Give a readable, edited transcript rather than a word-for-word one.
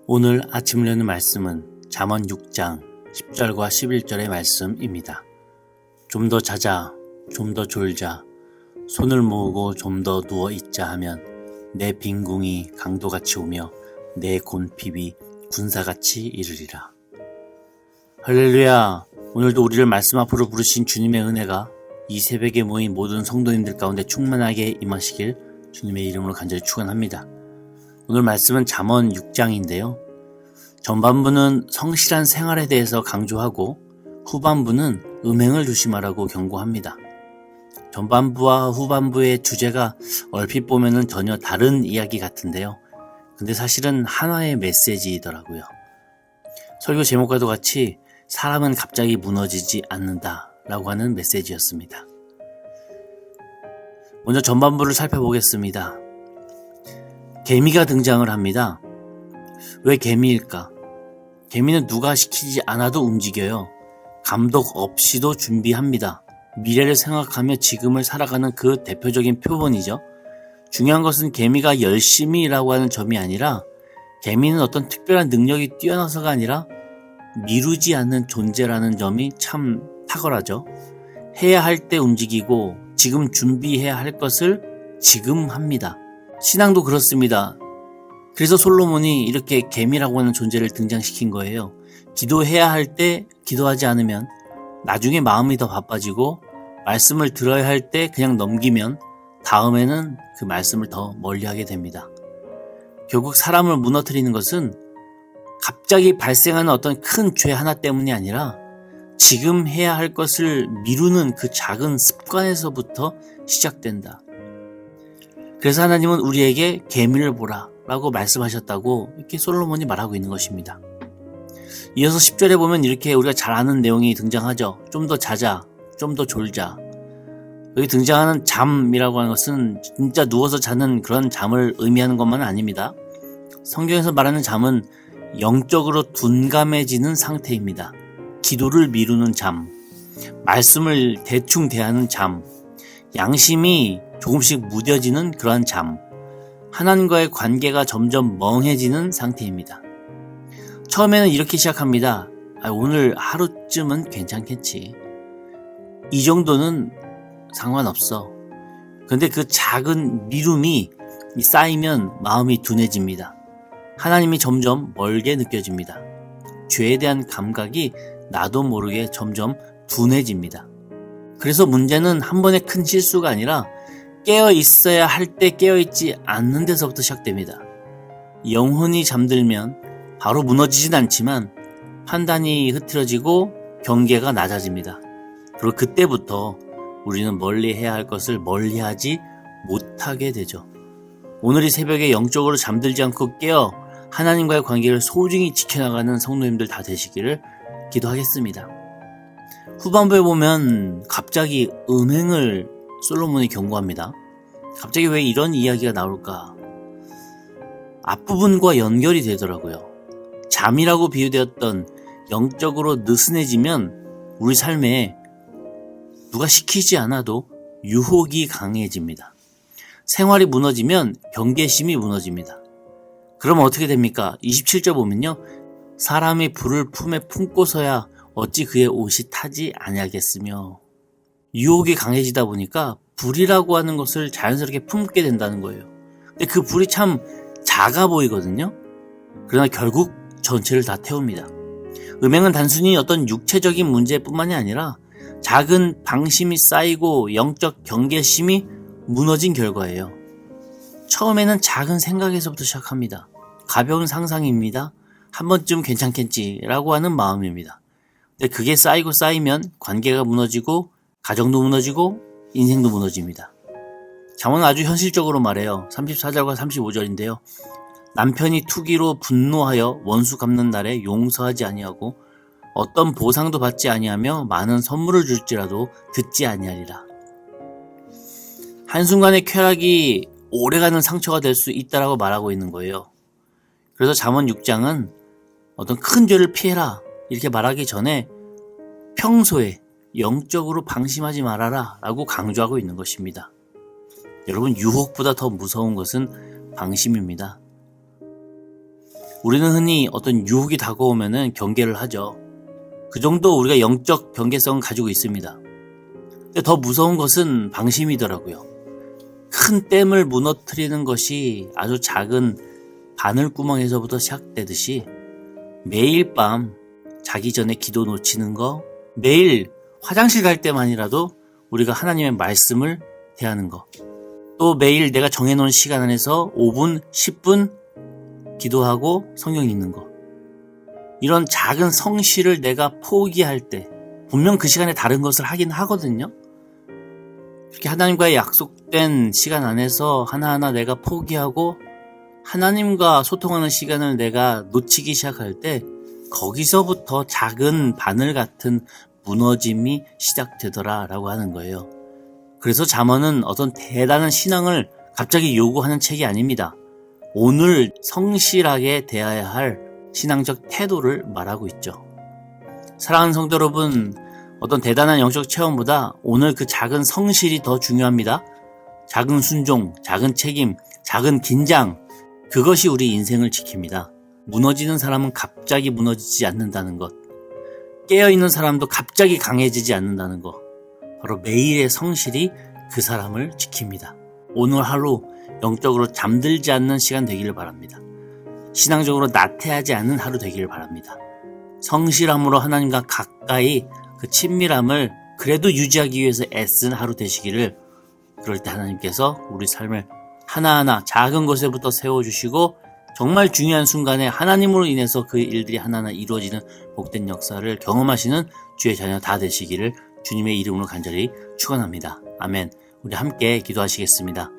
오늘 아침을 여는 말씀은 잠언 6장 10절과 11절의 말씀입니다. 좀 더 자자, 좀 더 졸자, 손을 모으고 좀 더 누워 있자 하면 내 빈궁이 강도같이 오며 내 곤핍이 군사같이 이르리라. 할렐루야! 오늘도 우리를 말씀 앞으로 부르신 주님의 은혜가 이 새벽에 모인 모든 성도님들 가운데 충만하게 임하시길 주님의 이름으로 간절히 축원합니다. 오늘 말씀은 잠언 6장인데요. 전반부는 성실한 생활에 대해서 강조하고 후반부는 음행을 조심하라고 경고합니다. 전반부와 후반부의 주제가 얼핏 보면은 전혀 다른 이야기 같은데요. 근데 사실은 하나의 메시지이더라고요. 설교 제목과도 같이 사람은 갑자기 무너지지 않는다라고 하는 메시지였습니다. 먼저 전반부를 살펴보겠습니다. 개미가 등장을 합니다. 왜 개미일까? 개미는 누가 시키지 않아도 움직여요. 감독 없이도 준비합니다. 미래를 생각하며 지금을 살아가는 그 대표적인 표본이죠. 중요한 것은 개미가 열심히 일하고 하는 점이 아니라 개미는 어떤 특별한 능력이 뛰어나서가 아니라 미루지 않는 존재라는 점이 참 탁월하죠. 해야 할 때 움직이고 지금 준비해야 할 것을 지금 합니다. 신앙도 그렇습니다. 그래서 솔로몬이 이렇게 개미라고 하는 존재를 등장시킨 거예요. 기도해야 할 때 기도하지 않으면 나중에 마음이 더 바빠지고 말씀을 들어야 할 때 그냥 넘기면 다음에는 그 말씀을 더 멀리하게 됩니다. 결국 사람을 무너뜨리는 것은 갑자기 발생하는 어떤 큰 죄 하나 때문이 아니라 지금 해야 할 것을 미루는 그 작은 습관에서부터 시작된다. 그래서 하나님은 우리에게 개미를 보라 라고 말씀하셨다고 이렇게 솔로몬이 말하고 있는 것입니다. 이어서 10절에 보면 이렇게 우리가 잘 아는 내용이 등장하죠. 좀 더 자자, 좀 더 졸자. 여기 등장하는 잠이라고 하는 것은 진짜 누워서 자는 그런 잠을 의미하는 것만은 아닙니다. 성경에서 말하는 잠은 영적으로 둔감해지는 상태입니다. 기도를 미루는 잠, 말씀을 대충 대하는 잠, 양심이 조금씩 무뎌지는 그러한 잠, 하나님과의 관계가 점점 멍해지는 상태입니다. 처음에는 이렇게 시작합니다. 오늘 하루쯤은 괜찮겠지. 이 정도는 상관없어. 근데 그 작은 미움이 쌓이면 마음이 둔해집니다. 하나님이 점점 멀게 느껴집니다. 죄에 대한 감각이 나도 모르게 점점 둔해집니다. 그래서 문제는 한 번의 큰 실수가 아니라 깨어 있어야 할 때 깨어 있지 않는 데서부터 시작됩니다. 영혼이 잠들면 바로 무너지진 않지만 판단이 흐트러지고 경계가 낮아집니다. 그리고 그때부터 우리는 멀리 해야 할 것을 멀리하지 못하게 되죠. 오늘 이 새벽에 영적으로 잠들지 않고 깨어 하나님과의 관계를 소중히 지켜나가는 성도님들 다 되시기를 기도하겠습니다. 후반부에 보면 갑자기 음행을 솔로몬이 경고합니다. 갑자기 왜 이런 이야기가 나올까? 앞부분과 연결이 되더라고요. 잠이라고 비유되었던 영적으로 느슨해지면 우리 삶에 누가 시키지 않아도 유혹이 강해집니다. 생활이 무너지면 경계심이 무너집니다. 그러면 어떻게 됩니까? 27절 보면요. 사람이 불을 품에 품고서야 어찌 그의 옷이 타지 아니하겠으며. 유혹이 강해지다 보니까 불이라고 하는 것을 자연스럽게 품게 된다는 거예요. 근데 그 불이 참 작아 보이거든요. 그러나 결국 전체를 다 태웁니다. 음행은 단순히 어떤 육체적인 문제뿐만이 아니라 작은 방심이 쌓이고 영적 경계심이 무너진 결과예요. 처음에는 작은 생각에서부터 시작합니다. 가벼운 상상입니다. 한 번쯤 괜찮겠지라고 하는 마음입니다. 근데 그게 쌓이고 쌓이면 관계가 무너지고 가정도 무너지고 인생도 무너집니다. 잠언은 아주 현실적으로 말해요. 34절과 35절인데요. 남편이 투기로 분노하여 원수 갚는 날에 용서하지 아니하고 어떤 보상도 받지 아니하며 많은 선물을 줄지라도 듣지 아니하리라. 한순간의 쾌락이 오래가는 상처가 될 수 있다라고 말하고 있는 거예요. 그래서 잠언 6장은 어떤 큰 죄를 피해라 이렇게 말하기 전에 평소에 영적으로 방심하지 말아라 라고 강조하고 있는 것입니다. 여러분, 유혹보다 더 무서운 것은 방심입니다. 우리는 흔히 어떤 유혹이 다가오면은 경계를 하죠. 그 정도 우리가 영적 경계성을 가지고 있습니다. 근데 더 무서운 것은 방심이더라고요. 큰 댐을 무너뜨리는 것이 아주 작은 바늘구멍에서부터 시작되듯이 매일 밤 자기 전에 기도 놓치는 거, 매일 화장실 갈 때만이라도 우리가 하나님의 말씀을 대하는 거, 또 매일 내가 정해놓은 시간 안에서 5분, 10분 기도하고 성경 읽는 거, 이런 작은 성실을 내가 포기할 때 분명 그 시간에 다른 것을 하긴 하거든요. 이렇게 하나님과의 약속된 시간 안에서 하나하나 내가 포기하고 하나님과 소통하는 시간을 내가 놓치기 시작할 때 거기서부터 작은 바늘 같은 무너짐이 시작되더라라고 하는 거예요. 그래서 잠언은 어떤 대단한 신앙을 갑자기 요구하는 책이 아닙니다. 오늘 성실하게 대해야 할 신앙적 태도를 말하고 있죠. 사랑하는 성도 여러분, 어떤 대단한 영적 체험보다 오늘 그 작은 성실이 더 중요합니다. 작은 순종, 작은 책임, 작은 긴장, 그것이 우리 인생을 지킵니다. 무너지는 사람은 갑자기 무너지지 않는다는 것, 깨어있는 사람도 갑자기 강해지지 않는다는 것, 바로 매일의 성실이 그 사람을 지킵니다. 오늘 하루 영적으로 잠들지 않는 시간 되기를 바랍니다. 신앙적으로 나태하지 않는 하루 되기를 바랍니다. 성실함으로 하나님과 가까이 그 친밀함을 그래도 유지하기 위해서 애쓴 하루 되시기를, 그럴 때 하나님께서 우리 삶을 하나하나 작은 것에부터 세워주시고 정말 중요한 순간에 하나님으로 인해서 그 일들이 하나하나 이루어지는 복된 역사를 경험하시는 주의 자녀 다 되시기를 주님의 이름으로 간절히 축원합니다. 아멘. 우리 함께 기도하시겠습니다.